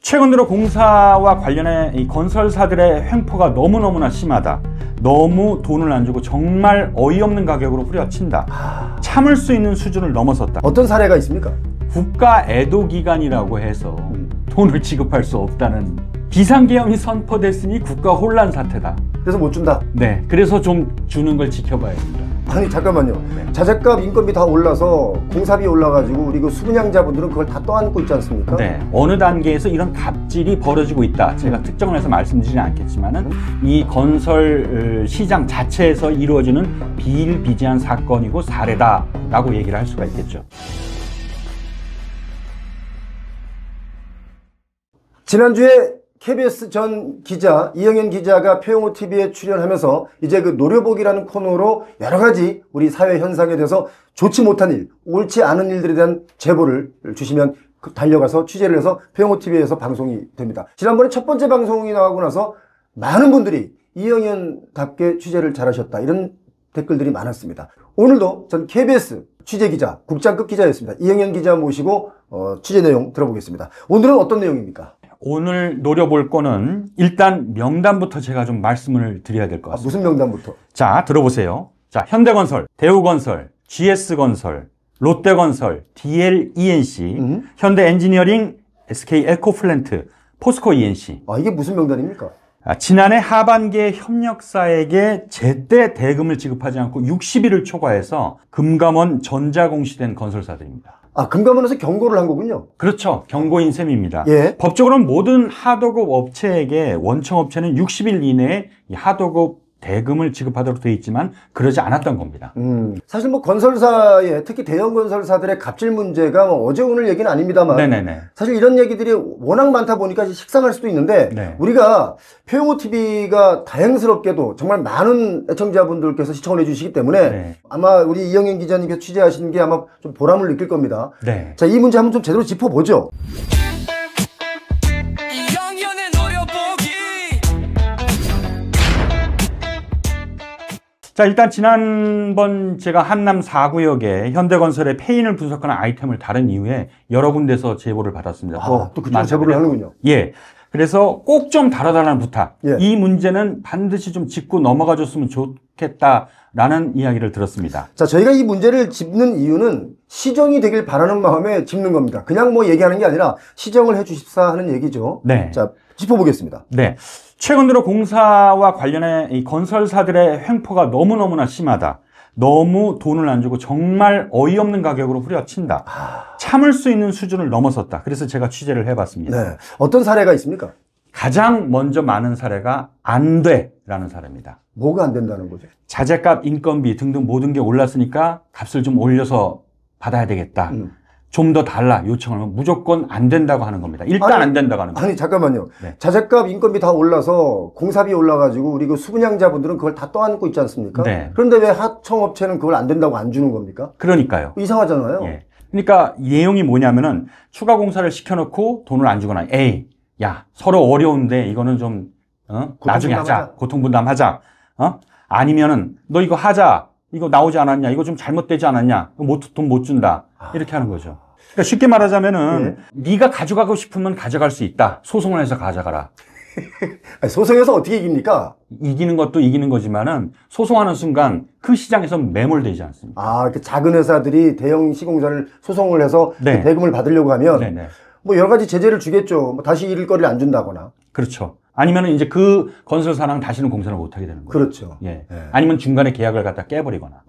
최근 들어 공사와 관련해 이 건설사들의 횡포가 너무너무나 심하다. 너무 돈을 안 주고 정말 어이없는 가격으로 후려친다. 참을 수 있는 수준을 넘어섰다. 어떤 사례가 있습니까? 국가 애도 기간이라고 해서 돈을 지급할 수 없다는 비상계엄이 선포됐으니 국가 혼란 사태다. 그래서 못 준다? 네, 그래서 좀 주는 걸 지켜봐야 된다. 아니 잠깐만요. 자재값, 인건비 다 올라서 공사비 올라가지고 우리 그 수분양자분들은 그걸 다 떠안고 있지 않습니까? 네, 어느 단계에서 이런 갑질이 벌어지고 있다. 제가 특정을 해서 말씀드리진 않겠지만은 이 건설 시장 자체에서 이루어지는 비일비재한 사건이고 사례다라고 얘기를 할 수가 있겠죠. 지난주에 KBS 전 기자 이영현 기자가 표용호 TV에 출연하면서 이제 그 노려보기라는 코너로 여러 가지 우리 사회 현상에 대해서 좋지 못한 일, 옳지 않은 일들에 대한 제보를 주시면 달려가서 취재를 해서 표용호 TV에서 방송이 됩니다. 지난번에 첫 번째 방송이 나가고 나서 많은 분들이 이영현답게 취재를 잘하셨다 이런 댓글들이 많았습니다. 오늘도 전 KBS 취재기자, 국장급 기자였습니다. 이영현 기자 모시고 취재 내용 들어보겠습니다. 오늘은 어떤 내용입니까? 오늘 노려볼 거는 일단 명단부터 제가 좀 말씀을 드려야 될 것 같습니다. 무슨 명단부터? 자, 들어보세요. 자, 현대건설, 대우건설, GS건설, 롯데건설, DLENC, 현대엔지니어링, SK에코플랜트, 포스코 ENC. 아, 이게 무슨 명단입니까? 지난해 하반기에 협력사에게 제때 대금을 지급하지 않고 60일을 초과해서 금감원 전자공시된 건설사들입니다. 아, 금감원에서 경고를 한 거군요. 그렇죠. 경고인 셈입니다. 예. 법적으로는 모든 하도급 업체에게 원청업체는 60일 이내에 이 하도급 대금을 지급하도록 되어 있지만 그러지 않았던 겁니다. 사실 뭐 건설사에 특히 대형 건설사들의 갑질 문제가 뭐 어제 오늘 얘기는 아닙니다만 네네네. 사실 이런 얘기들이 워낙 많다 보니까 식상할 수도 있는데 네. 우리가 표용호 TV가 다행스럽게도 정말 많은 애청자분들께서 시청을 해주시기 때문에 네. 아마 우리 이영현 기자님께서 취재하시는 게 아마 좀 보람을 느낄 겁니다. 네. 자, 이 문제 한번 좀 제대로 짚어보죠. 자, 일단 지난번 제가 한남 4구역에 현대건설의 폐인을 분석하는 아이템을 다룬 이후에 여러 군데서 제보를 받았습니다. 또 그쪽 제보를 하는군요. 예. 그래서 꼭 좀 다뤄달라는 부탁. 예. 이 문제는 반드시 좀 짚고 넘어가 줬으면 좋겠다라는 이야기를 들었습니다. 자, 저희가 이 문제를 짚는 이유는 시정이 되길 바라는 마음에 짚는 겁니다. 그냥 뭐 얘기하는 게 아니라 시정을 해 주십사 하는 얘기죠. 네. 자, 짚어보겠습니다. 네. 최근 들어 공사와 관련해 이 건설사들의 횡포가 너무너무나 심하다. 너무 돈을 안 주고 정말 어이없는 가격으로 후려친다. 참을 수 있는 수준을 넘어섰다. 그래서 제가 취재를 해봤습니다. 네. 어떤 사례가 있습니까? 가장 먼저 많은 사례가 안 돼라는 사례입니다. 뭐가 안 된다는 거죠? 자재값, 인건비 등등 모든 게 올랐으니까 값을 좀 올려서 받아야 되겠다. 좀 더 달라 요청을 하면 무조건 안 된다고 하는 겁니다. 일단 안 된다고 하는 겁니다. 아니 잠깐만요. 네. 자재값, 인건비 다 올라서 공사비 올라가지고 우리 그 수분양자분들은 그걸 다 떠안고 있지 않습니까? 네. 그런데 왜 하청업체는 그걸 안 된다고 안 주는 겁니까? 그러니까요. 이상하잖아요. 예. 그러니까 이 내용이 뭐냐면은 추가 공사를 시켜놓고 돈을 안 주거나 에이 야 서로 어려운데 이거는 좀 나중에 하자. 고통분담하자. 아니면은 너 이거 하자. 이거 나오지 않았냐? 이거 좀 잘못되지 않았냐? 돈 못 준다. 이렇게 하는 거죠. 그러니까 쉽게 말하자면은 네가 가져가고 싶으면 가져갈 수 있다. 소송을 해서 가져가라. 아니, 소송에서 어떻게 이깁니까? 이기는 것도 이기는 거지만은 소송하는 순간 그 시장에서 매몰되지 않습니다. 아, 그 작은 회사들이 대형 시공사를 소송을 해서 네. 그 대금을 받으려고 하면 네네. 뭐 여러 가지 제재를 주겠죠. 뭐 다시 일거리를 안 준다거나. 그렇죠. 아니면은 이제 그 건설사랑 다시는 공사를 못 하게 되는 거예요. 그렇죠. 예. 아니면 중간에 계약을 갖다 깨버리거나.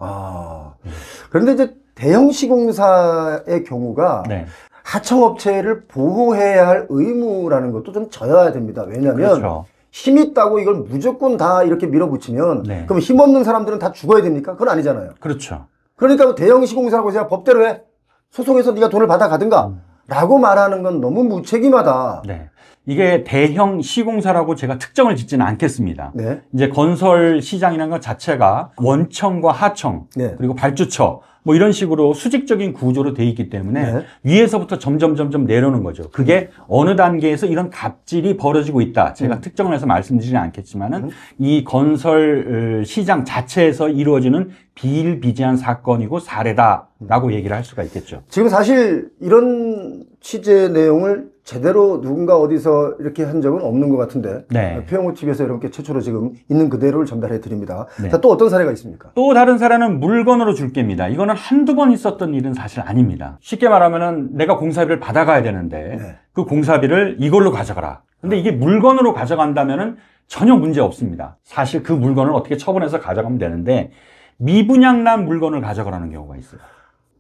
그런데 이제 대형 시공사의 경우가 네. 하청업체를 보호해야 할 의무라는 것도 좀 져야 됩니다. 왜냐하면 그렇죠. 힘 있다고 이걸 무조건 다 이렇게 밀어붙이면 네. 그럼 힘없는 사람들은 다 죽어야 됩니까? 그건 아니잖아요. 그렇죠. 그러니까 대형 시공사라고 해서 법대로 해. 소송해서 네가 돈을 받아가든가 라고 말하는 건 너무 무책임하다. 네. 이게 대형 시공사라고 제가 특정을 짓지는 않겠습니다. 네. 이제 건설 시장이라는 것 자체가 원청과 하청, 네. 그리고 발주처, 뭐 이런 식으로 수직적인 구조로 되어 있기 때문에 네. 위에서부터 점점 내려오는 거죠. 그게 어느 단계에서 이런 갑질이 벌어지고 있다. 제가 특정을 해서 말씀드리진 않겠지만은 이 건설 시장 자체에서 이루어지는 비일비재한 사건이고 사례다라고 얘기를 할 수가 있겠죠. 지금 사실 이런 취재 내용을 제대로 누군가 어디서 이렇게 한 적은 없는 것 같은데 네. 표영호 TV에서 여러분께 최초로 지금 있는 그대로를 전달해 드립니다. 네. 자, 또 어떤 사례가 있습니까? 또 다른 사례는 물건으로 줄 겁니다. 이거는 한두 번 있었던 일은 사실 아닙니다. 쉽게 말하면은 내가 공사비를 받아가야 되는데 네. 그 공사비를 이걸로 가져가라. 근데 이게 물건으로 가져간다면은 전혀 문제 없습니다. 사실 그 물건을 어떻게 처분해서 가져가면 되는데 미분양난 물건을 가져가라는 경우가 있어요.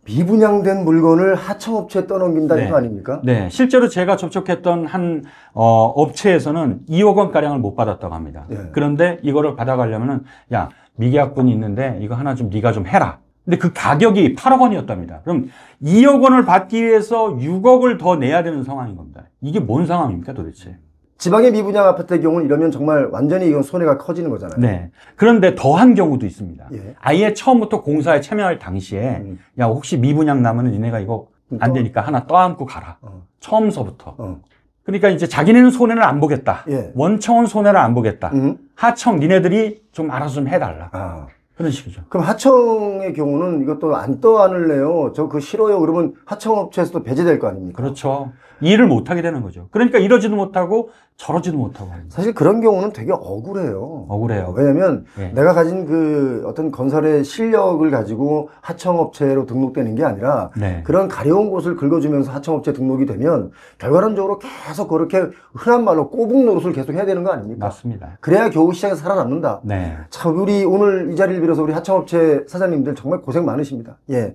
미분양된 물건을 하청업체에 떠넘긴다 네. 이거 아닙니까? 네, 실제로 제가 접촉했던 한 업체에서는 2억 원가량을 못 받았다고 합니다. 네. 그런데 이거를 받아가려면은 야, 미계약분이 있는데 이거 하나 좀 네가 좀 해라. 근데 그 가격이 8억 원이었답니다. 그럼 2억 원을 받기 위해서 6억을 더 내야 되는 상황인 겁니다. 이게 뭔 상황입니까 도대체? 지방의 미분양 아파트의 경우는 이러면 정말 완전히 이건 손해가 커지는 거잖아요. 네. 그런데 더한 경우도 있습니다. 예. 아예 처음부터 공사에 참여할 당시에 야, 혹시 미분양 나면 니네가 이거 안 되니까 하나 떠안고 가라. 처음서부터. 그러니까 이제 자기네는 손해를 안 보겠다. 예. 원청은 손해를 안 보겠다. 하청 니네들이 좀 알아서 좀 해달라. 아. 그런 식이죠. 그럼 하청의 경우는 이것도 안 떠안을래요? 저 그거 싫어요? 그러면 하청업체에서도 배제될 거 아닙니까? 그렇죠. 일을 못하게 되는 거죠. 그러니까 이러지도 못하고 저러지도 못하고. 사실 그런 경우는 되게 억울해요. 억울해요. 왜냐면 예. 내가 가진 그 어떤 건설의 실력을 가지고 하청업체로 등록되는 게 아니라 네. 그런 가려운 곳을 긁어주면서 하청업체 등록이 되면 결과론적으로 계속 그렇게 흔한 말로 꼬북 노릇을 계속 해야 되는 거 아닙니까? 맞습니다. 그래야 겨우 시장에서 살아남는다. 네. 참 우리 오늘 이 자리를 빌어서 우리 하청업체 사장님들 정말 고생 많으십니다. 예.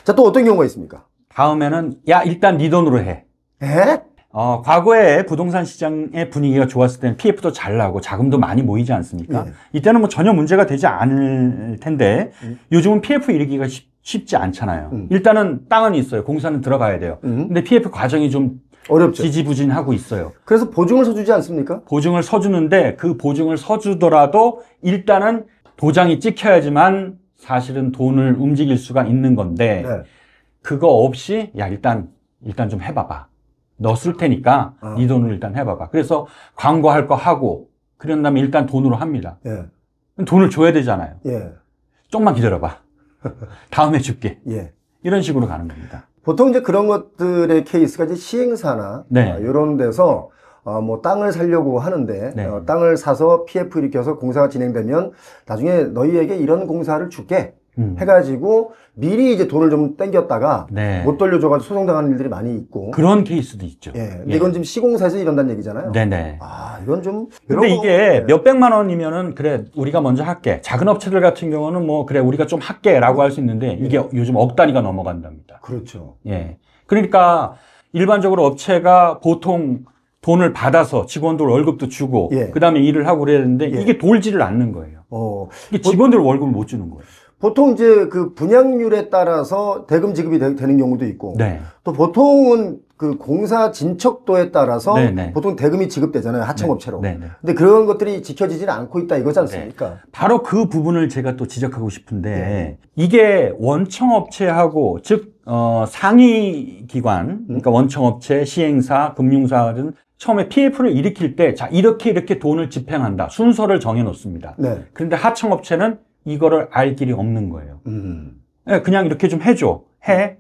자, 또 어떤 경우가 있습니까? 다음에는 야, 일단 네 돈으로 해. 에? 과거에 부동산 시장의 분위기가 좋았을 때는 PF도 잘 나고 자금도 많이 모이지 않습니까? 예. 이때는 뭐 전혀 문제가 되지 않을 텐데 요즘은 PF 일으키기가 쉽지 않잖아요. 일단은 땅은 있어요. 공사는 들어가야 돼요. 근데 PF 과정이 좀 어렵죠. 지지부진하고 있어요. 그래서 보증을 서주지 않습니까? 보증을 서주는데 그 보증을 서주더라도 일단은 도장이 찍혀야지만 사실은 돈을 움직일 수가 있는 건데 네. 그거 없이 야 일단 좀 해봐봐. 너 쓸 테니까 네 돈으로 일단 해봐봐. 그래서 광고할 거 하고 그런 다음에 일단 돈으로 합니다. 예. 돈을 줘야 되잖아요. 예. 좀만 기다려봐. 다음에 줄게. 예. 이런 식으로 가는 겁니다. 보통 이제 그런 것들의 케이스가 이제 시행사나 네. 이런 데서 뭐 땅을 사려고 하는데 네. 땅을 사서 PF 일으켜서 공사가 진행되면 나중에 너희에게 이런 공사를 줄게 해가지고 미리 이제 돈을 좀 땡겼다가 네. 못 돌려줘가지고 소송당하는 일들이 많이 있고. 그런 케이스도 있죠. 예. 근데 이건 지금 시공사에서 이런다는 얘기잖아요. 네네. 아, 이건 좀. 근데 이런 이게 거- 몇백만 원이면은 그래 우리가 먼저 할게. 작은 업체들 같은 경우는 뭐 그래 우리가 좀 할게라고 할 수 있는데 이게 요즘 억 단위가 넘어간답니다. 그렇죠. 예. 그러니까 일반적으로 업체가 보통 돈을 받아서 직원들 월급도 주고 예. 그다음에 일을 하고 그래야 되는데 예. 이게 돌지를 않는 거예요. 이게 직원들 월급을 못 주는 거예요. 보통 이제 그 분양률에 따라서 대금 지급이 되는 경우도 있고. 네. 또 보통은 그 공사 진척도에 따라서 네네. 보통 대금이 지급되잖아요. 하청업체로. 네네. 근데 그런 것들이 지켜지지는 않고 있다 이거지 않습니까? 바로 그 부분을 제가 또 지적하고 싶은데 이게 원청업체하고 즉 상위 기관 그러니까 원청업체, 시행사, 금융사는 처음에 PF를 일으킬 때 자 이렇게 돈을 집행한다 순서를 정해 놓습니다. 네. 그런데 하청업체는 이거를 알 길이 없는 거예요. 예, 그냥 이렇게 좀 해줘. 해.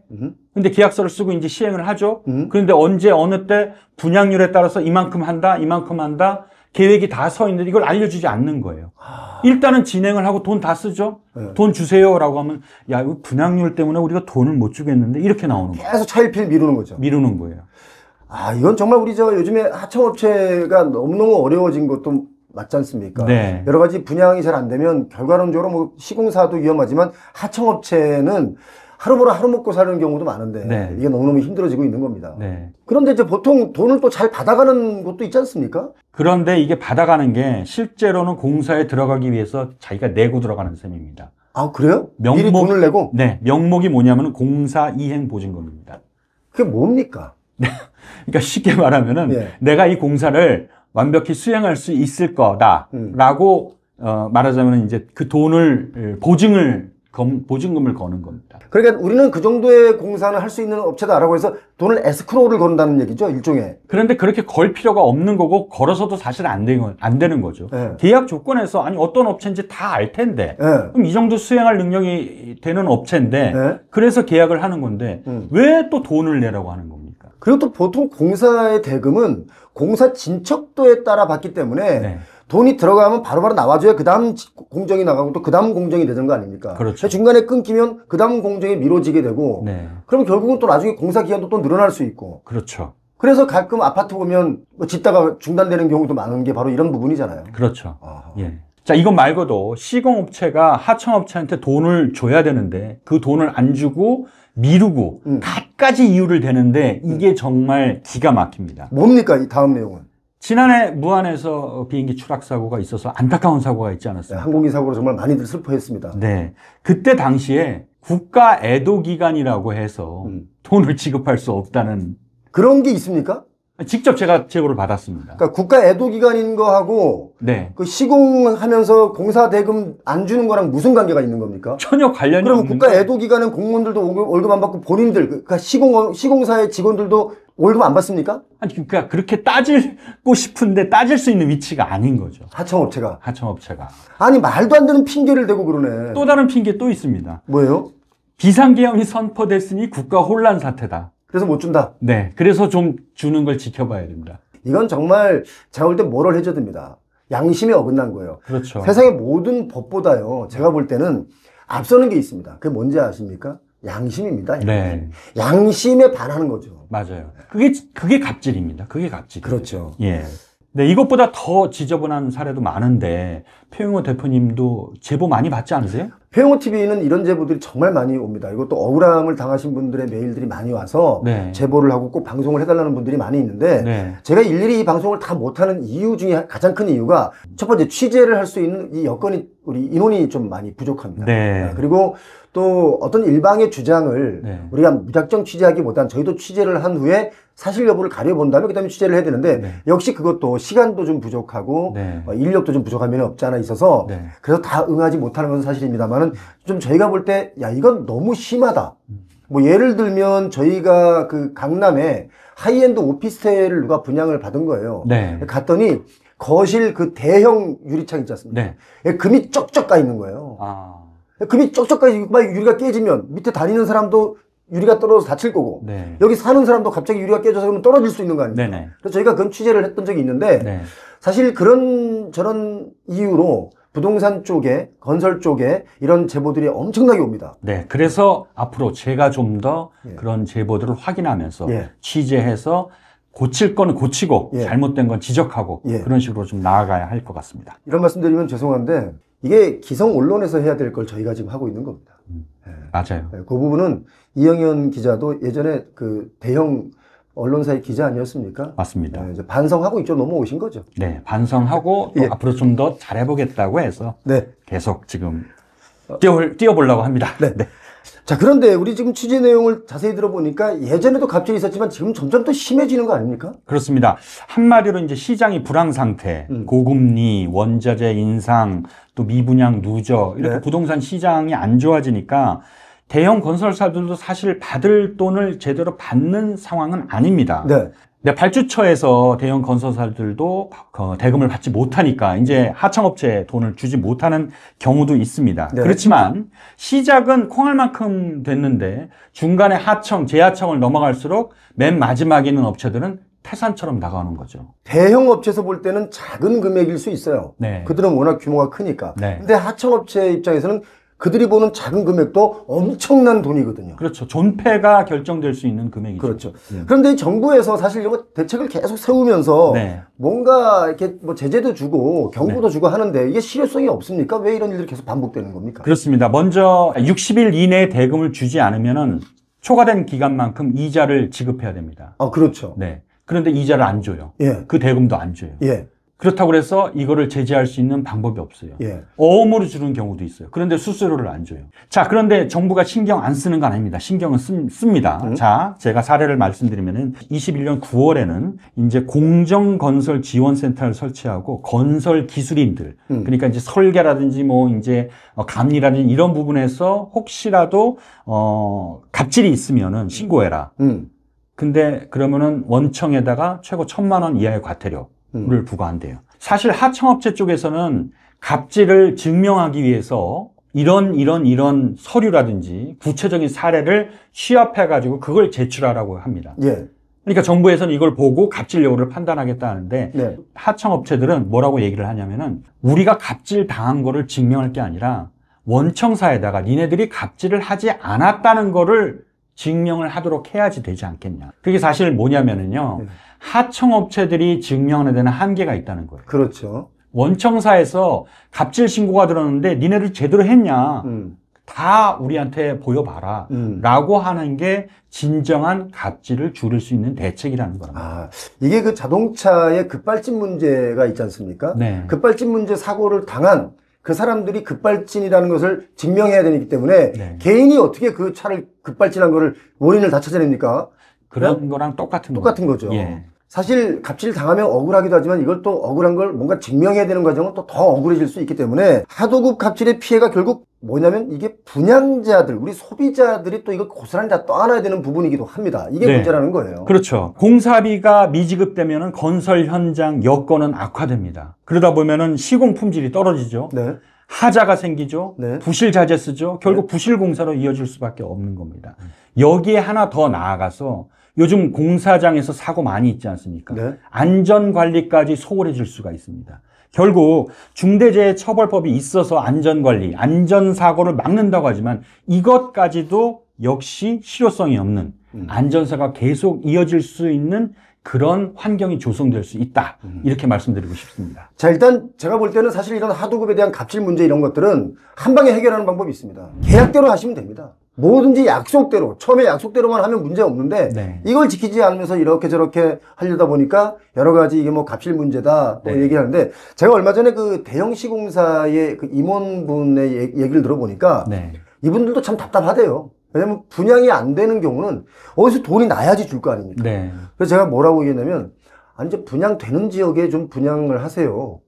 근데 계약서를 쓰고 이제 시행을 하죠. 그런데 언제 어느 때 분양률에 따라서 이만큼 한다, 이만큼 한다. 계획이 다 서 있는데 이걸 알려주지 않는 거예요. 일단은 진행을 하고 돈 다 쓰죠. 네. 돈 주세요라고 하면 야 이거 분양률 때문에 우리가 돈을 못 주겠는데 이렇게 나오는 거예요. 계속 차일피일 미루는 거죠. 미루는 거예요. 아, 이건 정말 우리 저 요즘에 하청업체가 너무너무 어려워진 것도 맞지 않습니까? 네. 여러 가지 분양이 잘 안 되면 결과론적으로 뭐 시공사도 위험하지만 하청업체는 하루 벌어 하루 먹고 사는 경우도 많은데 네. 이게 너무너무 힘들어지고 있는 겁니다. 네. 그런데 이제 보통 돈을 또 잘 받아가는 곳도 있지 않습니까? 그런데 이게 받아가는 게 실제로는 공사에 들어가기 위해서 자기가 내고 들어가는 셈입니다. 아, 그래요? 미리 돈을 내고? 네. 명목이 뭐냐면 공사 이행 보증금입니다. 그게 뭡니까? 그러니까 쉽게 말하면은 예. 내가 이 공사를 완벽히 수행할 수 있을 거다라고 말하자면 이제 그 돈을 보증을 보증금을 거는 겁니다. 그러니까 우리는 그 정도의 공사는 할 수 있는 업체다라고 해서 돈을 에스크로우를 건다는 얘기죠, 일종의. 그런데 그렇게 걸 필요가 없는 거고 걸어서도 사실 안 되는 거죠. 네. 계약 조건에서 아니 어떤 업체인지 다 알 텐데 네. 그럼 이 정도 수행할 능력이 되는 업체인데 네. 그래서 계약을 하는 건데 왜 또 돈을 내라고 하는 겁니까? 그리고 또 보통 공사의 대금은 공사 진척도에 따라 받기 때문에 네. 돈이 들어가면 바로바로 나와줘야 그 다음 공정이 나가고 또 그 다음 공정이 되는 거 아닙니까? 그렇죠. 중간에 끊기면 그 다음 공정이 미뤄지게 되고 네. 그럼 결국은 또 나중에 공사 기간도 또 늘어날 수 있고 그렇죠. 그래서 가끔 아파트 보면 뭐 짓다가 중단되는 경우도 많은 게 바로 이런 부분이잖아요. 그렇죠. 아. 예. 자, 이것 말고도 시공업체가 하청업체한테 돈을 줘야 되는데 그 돈을 안 주고 미루고 갖가지 이유를 대는데 이게 정말 기가 막힙니다. 뭡니까 이 다음 내용은? 지난해 무안에서 비행기 추락 사고가 있어서 안타까운 사고가 있지 네, 않았습니까? 항공기 사고로 정말 많이들 슬퍼했습니다. 네. 그때 당시에 국가 애도 기간이라고 해서 돈을 지급할 수 없다는 그런 게 있습니까? 직접 제가 제보를 받았습니다. 그러니까 국가 애도 기간인 거하고 네. 그 시공하면서 공사 대금 안 주는 거랑 무슨 관계가 있는 겁니까? 전혀 관련이 그러면 없는 국가 거- 애도 기간은 공무원들도 월급 안 받고 본인들 그러니까 시공사의 직원들도 월급 안 받습니까? 아니 그러니까 그렇게 따지고 싶은데 따질 수 있는 위치가 아닌 거죠. 하청업체가. 하청업체가. 아니 말도 안 되는 핑계를 대고 그러네. 또 다른 핑계 또 있습니다. 뭐예요? 비상계엄이 선포됐으니 국가 혼란 사태다. 그래서 못 준다. 네. 그래서 좀 주는 걸 지켜봐야 됩니다. 이건 정말 제가 볼 때 모럴 해줘야 됩니다. 양심에 어긋난 거예요. 그렇죠. 세상의 모든 법보다요. 제가 볼 때는 앞서는 게 있습니다. 그게 뭔지 아십니까? 양심입니다. 네. 양심에 반하는 거죠. 맞아요. 그게 갑질입니다. 그게 갑질. 그렇죠. 예. 네, 이것보다 더 지저분한 사례도 많은데 표영호 대표님도 제보 많이 받지 않으세요? 표영호 TV는 이런 제보들이 정말 많이 옵니다. 이것도 억울함을 당하신 분들의 메일들이 많이 와서 네. 제보를 하고 꼭 방송을 해달라는 분들이 많이 있는데 네. 제가 일일이 이 방송을 다 못하는 이유 중에 가장 큰 이유가 첫 번째 취재를 할 수 있는 이 여건이 우리 인원이 좀 많이 부족합니다. 네. 그리고 또 어떤 일방의 주장을 네. 우리가 무작정 취재하기보단 저희도 취재를 한 후에 사실 여부를 가려본 다음에 그다음에 취재를 해야 되는데 네. 역시 그것도 시간도 좀 부족하고 네. 인력도 좀 부족한 면이 없지 않아 있어서 네. 그래서 다 응하지 못하는 건 사실입니다만은 좀 저희가 볼 때 야 이건 너무 심하다. 뭐 예를 들면 저희가 그 강남에 하이엔드 오피스텔을 누가 분양을 받은 거예요. 네. 갔더니 거실 그 대형 유리창 있지 않습니까? 네. 금이 쩍쩍 가 있는 거예요. 아. 금이 쩍쩍 가 있고 막 유리가 깨지면 밑에 다니는 사람도 유리가 떨어져서 다칠 거고 네. 여기 사는 사람도 갑자기 유리가 깨져서 그러면 떨어질 수 있는 거 아닙니까? 네네. 그래서 저희가 그런 취재를 했던 적이 있는데 네. 사실 그런 저런 이유로 부동산 쪽에 건설 쪽에 이런 제보들이 엄청나게 옵니다. 네. 그래서 앞으로 제가 좀 더 예. 그런 제보들을 확인하면서 예. 취재해서 고칠 거는 고치고 예. 잘못된 건 지적하고 예. 그런 식으로 좀 나아가야 할 것 같습니다. 이런 말씀 드리면 죄송한데 이게 기성 언론에서 해야 될 걸 저희가 지금 하고 있는 겁니다. 맞아요. 그 부분은 이영현 기자도 예전에 그 대형 언론사의 기자 아니었습니까? 맞습니다. 이제 반성하고 이쪽 넘어오신 거죠. 네. 반성하고 또 예. 앞으로 좀 더 잘해보겠다고 해서 네. 계속 지금 뛰어보려고 합니다. 네. 자, 그런데 우리 지금 취재 내용을 자세히 들어보니까 예전에도 갑자기 있었지만 지금 점점 더 심해지는 거 아닙니까? 그렇습니다. 한마디로 이제 시장이 불황 상태, 고금리, 원자재 인상, 또 미분양 누적 이렇게 네. 부동산 시장이 안 좋아지니까 대형 건설사들도 사실 받을 돈을 제대로 받는 상황은 아닙니다. 네. 근데 발주처에서 대형 건설사들도 대금을 받지 못하니까 이제 하청업체에 돈을 주지 못하는 경우도 있습니다. 네. 그렇지만 시작은 콩알만큼 됐는데 중간에 하청, 재하청을 넘어갈수록 맨 마지막에 있는 업체들은 태산처럼 나가는 거죠. 대형 업체에서 볼 때는 작은 금액일 수 있어요. 네. 그들은 워낙 규모가 크니까. 네. 근데 하청업체 입장에서는 그들이 보는 작은 금액도 엄청난 돈이거든요. 그렇죠. 존폐가 결정될 수 있는 금액이죠. 그렇죠. 그런데 이 정부에서 사실 이거 대책을 계속 세우면서 네. 뭔가 이렇게 뭐 제재도 주고 경고도 주고 하는데 이게 실효성이 없습니까? 왜 이런 일들이 계속 반복되는 겁니까? 그렇습니다. 먼저 60일 이내에 대금을 주지 않으면은 초과된 기간만큼 이자를 지급해야 됩니다. 아, 그렇죠. 네. 그런데 이자를 안 줘요. 예. 그 대금도 안 줘요. 예. 그렇다고 해서 이거를 제재할 수 있는 방법이 없어요. 예. 어음으로 주는 경우도 있어요. 그런데 수수료를 안 줘요. 자, 그런데 정부가 신경 안 쓰는 건 아닙니다. 신경은 씁니다. 자, 제가 사례를 말씀드리면은 21년 9월에는 이제 공정건설지원센터를 설치하고 건설 기술인들, 그러니까 이제 설계라든지 뭐 이제 감리라든지 이런 부분에서 혹시라도 갑질이 있으면은 신고해라. 근데 그러면은 원청에다가 최고 1,000만 원 이하의 과태료를 부과한대요. 사실 하청업체 쪽에서는 갑질을 증명하기 위해서 이런 서류라든지 구체적인 사례를 취합해가지고 그걸 제출하라고 합니다. 예. 그러니까 정부에서는 이걸 보고 갑질 여부를 판단하겠다 하는데 네. 하청업체들은 뭐라고 얘기를 하냐면은 우리가 갑질 당한 거를 증명할 게 아니라 원청사에다가 니네들이 갑질을 하지 않았다는 거를 증명을 하도록 해야지 되지 않겠냐. 그게 사실 뭐냐면은요. 하청업체들이 증명하는 데는 한계가 있다는 거예요. 그렇죠. 원청사에서 갑질 신고가 들었는데 니네들 제대로 했냐. 다 우리한테 보여봐라. 라고 하는 게 진정한 갑질을 줄일 수 있는 대책이라는 거랍니다. 아, 이게 그 자동차의 급발진 문제가 있지 않습니까? 네. 급발진 문제 사고를 당한 그 사람들이 급발진이라는 것을 증명해야 되기 때문에 네. 개인이 어떻게 그 차를 급발진한 거를 원인을 다 찾아냅니까? 그런 거랑 똑같은 거죠. 예. 사실 갑질 당하면 억울하기도 하지만 이걸 또 억울한 걸 뭔가 증명해야 되는 과정은 또 더 억울해질 수 있기 때문에 하도급 갑질의 피해가 결국 뭐냐면 이게 분양자들, 우리 소비자들이 또 이걸 고스란히 다 떠안아야 되는 부분이기도 합니다. 이게 네. 문제라는 거예요. 그렇죠. 공사비가 미지급되면은 건설 현장 여건은 악화됩니다. 그러다 보면은 시공 품질이 떨어지죠. 네. 하자가 생기죠. 네. 부실 자재 쓰죠. 결국 부실 공사로 이어질 수밖에 없는 겁니다. 여기에 하나 더 나아가서 요즘 공사장에서 사고 많이 있지 않습니까? 네. 안전관리까지 소홀해질 수가 있습니다. 결국 중대재해처벌법이 있어서 안전관리, 안전사고를 막는다고 하지만 이것까지도 역시 실효성이 없는 안전사가 계속 이어질 수 있는 그런 환경이 조성될 수 있다. 이렇게 말씀드리고 싶습니다. 자, 일단 제가 볼 때는 사실 이런 하도급에 대한 갑질 문제 이런 것들은 한 방에 해결하는 방법이 있습니다. 계약대로 하시면 됩니다. 뭐든지 약속대로, 처음에 약속대로만 하면 문제 없는데 네. 이걸 지키지 않으면서 이렇게 저렇게 하려다 보니까 여러 가지 이게 뭐 갑질 문제다 또 네. 얘기하는데 제가 얼마 전에 그 대형 시공사의 그 임원분의 얘기를 들어보니까 네. 이분들도 참 답답하대요. 왜냐면 분양이 안 되는 경우는 어디서 돈이 나야지 줄 거 아닙니까? 네. 그래서 제가 뭐라고 얘기했냐면 아니 이제 분양되는 지역에 좀 분양을 하세요.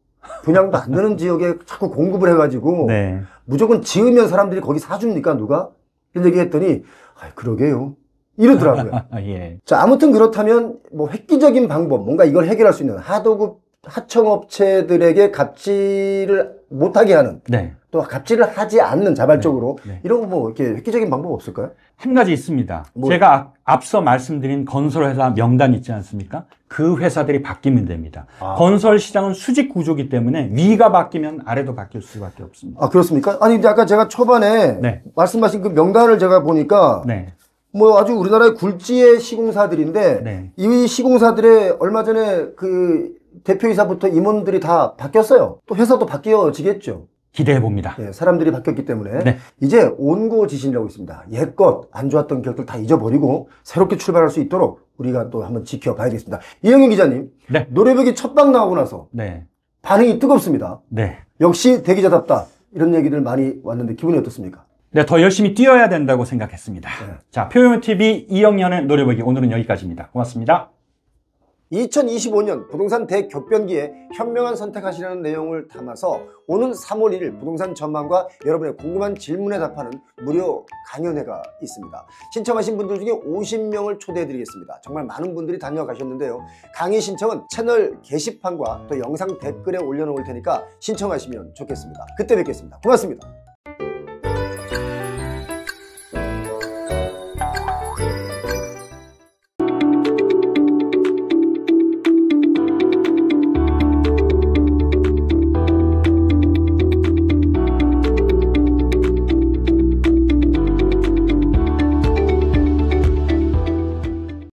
분양도 안 되는 지역에 자꾸 공급을 해가지고 네. 무조건 지으면 사람들이 거기 사줍니까 누가? 이런 얘기했더니 아 그러게요 이러더라고요. 예. 자 아무튼 그렇다면 뭐 획기적인 방법 뭔가 이걸 해결할 수 있는 하도급 하청업체들에게 갑질을 못하게 하는 네. 또 갑질을 하지 않는 자발적으로 네. 이런 거 뭐 이렇게 획기적인 방법 없을까요? 한 가지 있습니다. 뭐- 제가 앞서 말씀드린 건설회사 명단 있지 않습니까? 그 회사들이 바뀌면 됩니다. 건설 시장은 수직 구조이기 때문에 위가 바뀌면 아래도 바뀔 수밖에 없습니다. 아 그렇습니까? 아니 근데 아까 제가 초반에 네. 말씀하신 그 명단을 제가 보니까 네. 뭐 아주 우리나라의 굴지의 시공사들인데 네. 이 시공사들의 얼마 전에 그 대표이사부터 임원들이 다 바뀌었어요. 또 회사도 바뀌어지겠죠. 기대해 봅니다. 예, 사람들이 바뀌었기 때문에 네. 이제 온고지신이라고 있습니다. 옛것 안 좋았던 기억들 다 잊어버리고 새롭게 출발할 수 있도록 우리가 또 한번 지켜봐야겠습니다. 이영윤 기자님, 네. 노래벽이 첫방 나오고 나서 네. 반응이 뜨겁습니다. 네. 역시 대기자답다 이런 얘기들 많이 왔는데 기분이 어떻습니까? 네, 더 열심히 뛰어야 된다고 생각했습니다. 네. 자, 표용TV 이영년의 노래보기 오늘은 여기까지입니다. 고맙습니다. 2025년 부동산 대격변기에 현명한 선택하시라는 내용을 담아서 오는 3월 1일 부동산 전망과 여러분의 궁금한 질문에 답하는 무료 강연회가 있습니다. 신청하신 분들 중에 50명을 초대해 드리겠습니다. 정말 많은 분들이 다녀가셨는데요. 강의 신청은 채널 게시판과 또 영상 댓글에 올려놓을 테니까 신청하시면 좋겠습니다. 그때 뵙겠습니다. 고맙습니다.